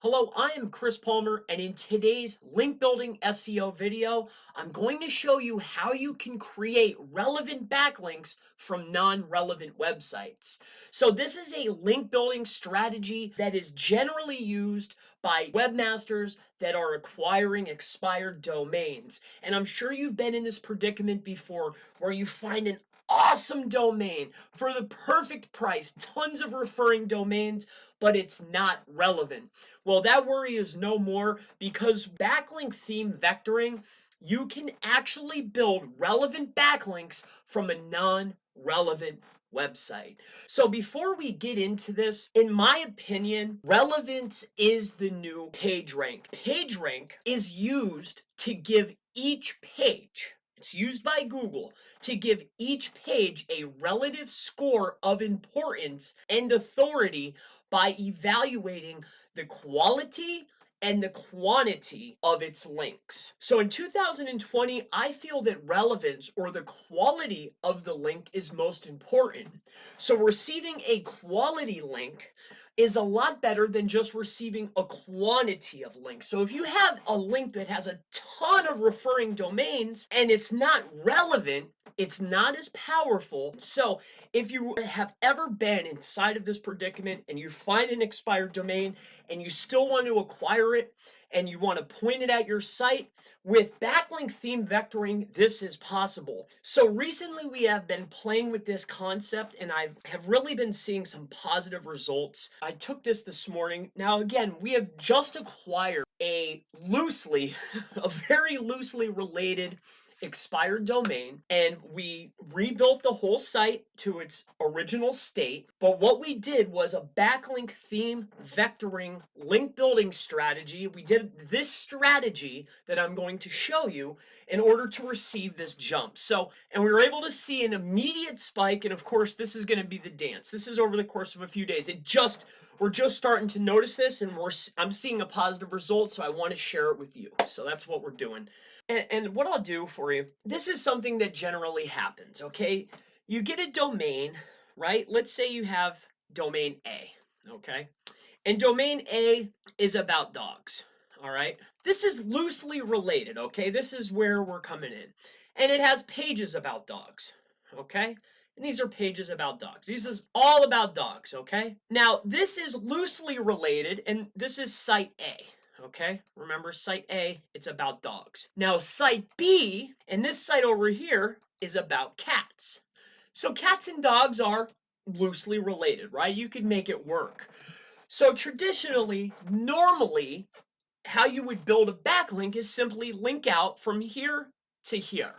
Hello, I am Chris Palmer, and in today's link building SEO video, I'm going to show you how you can create relevant backlinks from non-relevant websites. So this is a link building strategy that is generally used by webmasters that are acquiring expired domains. And I'm sure you've been in this predicament before where you find an awesome domain for the perfect price, tons of referring domains, but it's not relevant. Well, that worry is no more because backlink theme vectoring, you can actually build relevant backlinks from a non-relevant website. So before we get into this, in my opinion, relevance is the new page rank. Page rank is used to give each page, it's used by Google to give each page a relative score of importance and authority by evaluating the quality and the quantity of its links. So in 2020, I feel that relevance or the quality of the link is most important. So receiving a quality link is a lot better than just receiving a quantity of links. So if you have a link that has a ton of referring domains and it's not relevant, it's not as powerful. So if you have ever been inside of this predicament and you find an expired domain and you still want to acquire it and you want to point it at your site, with backlink theme vectoring, this is possible. So recently we have been playing with this concept and I have really been seeing some positive results. I took this morning. Now again, we have just acquired a very loosely related expired domain, and we rebuilt the whole site to its original state. But what we did was a backlink theme vectoring link building strategy. We did this strategy that I'm going to show you in order to receive this jump. And we were able to see an immediate spike, and of course this is going to be the dance. This is over the course of a few days. We're just starting to notice this, and I'm seeing a positive result, so I want to share it with you. So that's what we're doing. And what I'll do for you, this is something that generally happens, okay? You get a domain, right? Let's say you have domain A, okay? And domain A is about dogs, all right? This is loosely related, okay? This is where we're coming in. And it has pages about dogs, okay? And these are pages about dogs. This is all about dogs, okay? Now, this is loosely related, and this is site A. Okay, remember site A, it's about dogs. Now site B, and this site over here, is about cats. So cats and dogs are loosely related, right? You could make it work. So traditionally, normally, how you would build a backlink is simply link out from here to here,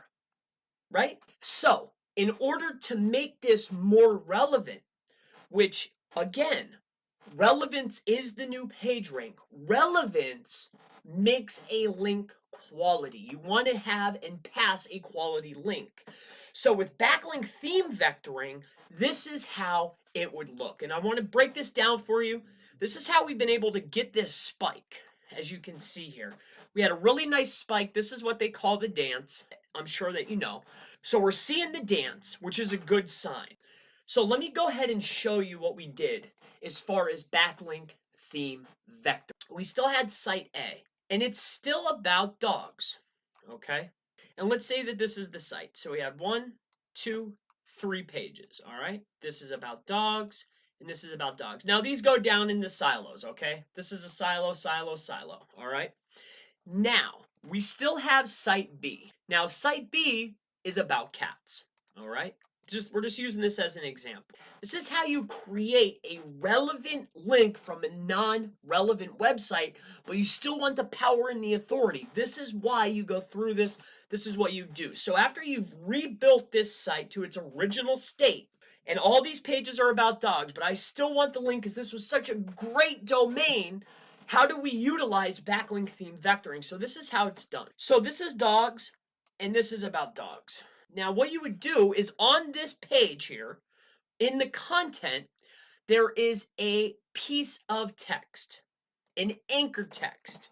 right? So in order to make this more relevant, which again, relevance is the new page rank. Relevance makes a link quality. You want to have and pass a quality link. So with backlink theme vectoring, this is how it would look. And I want to break this down for you. This is how we've been able to get this spike, as you can see here. We had a really nice spike. This is what they call the dance. I'm sure that you know. So we're seeing the dance, which is a good sign. So let me go ahead and show you what we did as far as backlink theme vector. We still had site A, and it's still about dogs, okay? And let's say that this is the site. So we have 1, 2, 3 pages, all right? This is about dogs, and this is about dogs. Now these go down into silos, okay? This is a silo, silo, silo, all right? Now, we still have site B. Now site B is about cats, all right? We're just using this as an example. This is how you create a relevant link from a non-relevant website, but you still want the power and the authority. This is why you go through this. This is what you do. So after you've rebuilt this site to its original state, and all these pages are about dogs, but I still want the link because this was such a great domain, how do we utilize backlink theme vectoring? So this is how it's done. So this is dogs, and this is about dogs. Now, what you would do is on this page here, in the content, there is a piece of text, an anchor text.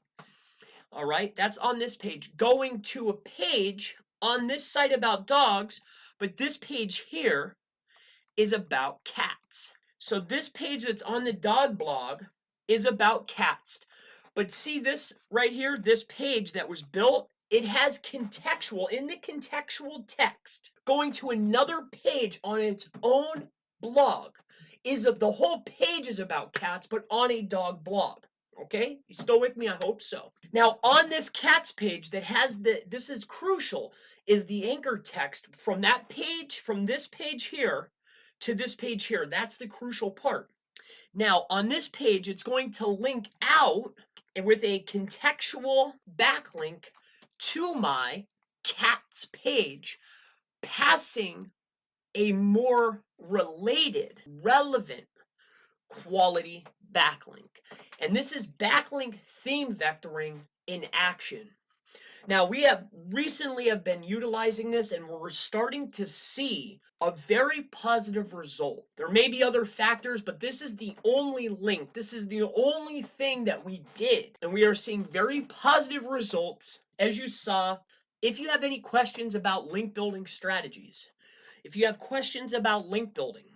All right, that's on this page, going to a page on this site about dogs, but this page here is about cats. So this page that's on the dog blog is about cats. But see this right here, this page that was built, it has contextual, in the contextual text, going to another page on its own blog. The whole page is about cats, but on a dog blog. Okay, you still with me? I hope so. Now, on this cats page that has this is crucial, is the anchor text from that page, from this page here to this page here. That's the crucial part. Now, on this page, it's going to link out with a contextual backlink to my cats page, passing a more related, relevant quality backlink. And this is backlink theme vectoring in action. Now, we have recently been utilizing this, and we're starting to see a very positive result. There may be other factors, but this is the only link. This is the only thing that we did, and we are seeing very positive results, as you saw. If you have any questions about link building strategies, if you have questions about link building,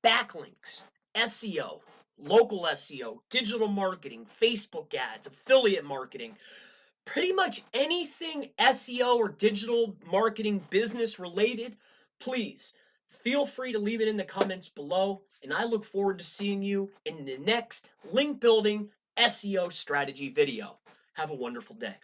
backlinks, SEO, local SEO, digital marketing, Facebook ads, affiliate marketing, pretty much anything SEO or digital marketing business related, please feel free to leave it in the comments below. And I look forward to seeing you in the next link building SEO strategy video. Have a wonderful day.